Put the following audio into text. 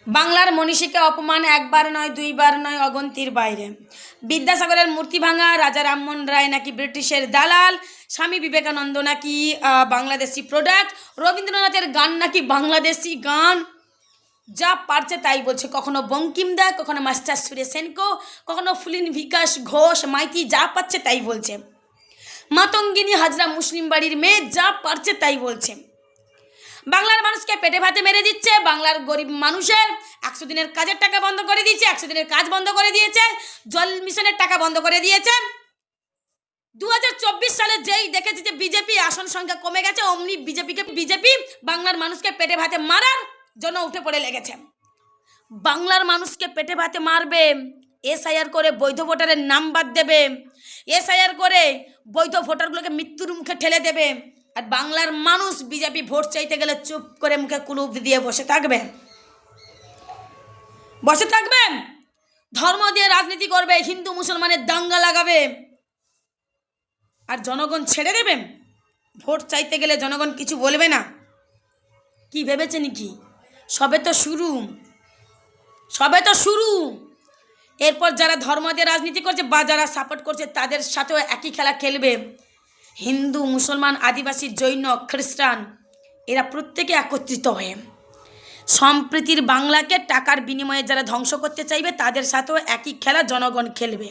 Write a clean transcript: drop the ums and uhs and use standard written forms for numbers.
বাংলার মনীষীকে অপমান একবার নয় দুইবার নয় অগন্তির বাইরে। বিদ্যাসাগরের মূর্তি ভাঙা, রাজা রামমোহন রায় নাকি ব্রিটিশের দালাল, স্বামী বিবেকানন্দ নাকি বাংলাদেশি প্রোডাক্ট, রবীন্দ্রনাথের গান নাকি বাংলাদেশি গান। যা পারছে তাই বলছে, কখনো বঙ্কিম দা, কখনো মাস্টার সুরেশ সেনকো, কখনো ফুলিন বিকাশ ঘোষ মাইতি, যা পাচ্ছে তাই বলছে। মাতঙ্গিনী হাজরা মুসলিম বাড়ির মেয়ে, যা পারছে তাই বলছে। বাংলার মানুষকে পেটে ভাতে মেরে দিচ্ছে। বাংলার গরিব মানুষের 100 দিনের কাজের টাকা বন্ধ করে দিয়েছে, 100 দিনের কাজ বন্ধ করে দিয়েছে, জল মিশনের টাকা বন্ধ করে দিয়েছে। 2024 সালে যেই দেখেছি যে বিজেপি আসন সংখ্যা কমে গেছে, অমনি বিজেপি বাংলার মানুষকে পেটে ভাতে মারার জন্য উঠে পড়ে লেগেছে। বাংলার মানুষকে পেটে ভাতে মারবে, এসআইআর করে বৈধ ভোটারের নাম বাদ দেবে, এসআইআর করে বৈধ ভোটারগুলোকে মৃত্যুর মুখে ঠেলে দেবে। আর বাংলার মানুষ বিজেপি ভোট চাইতে গেলে চুপ করে মুখে কুলুপ দিয়ে বসে থাকবে। ধর্ম দিয়ে রাজনীতি করবে, হিন্দু মুসলমানের দাঙ্গা লাগাবে, আর জনগণ ছেড়ে দেবে। ভোট চাইতে গেলে জনগণ কিছু বলবে না। কি ভেবেছে নাকি? সবে তো শুরু। এরপর যারা ধর্ম দিয়ে রাজনীতি করছে বা যারা সাপোর্ট করছে তাদের সাথেও একই খেলা খেলবে। হিন্দু, মুসলমান, আদিবাসী, জৈন, খ্রিস্টান, এরা প্রত্যেকে একত্রিত হয়ে সম্প্রীতির বাংলাকে টাকার বিনিময়ে যারা ধ্বংস করতে চাইবে তাদের সাথেও একই খেলা জনগণ খেলবে।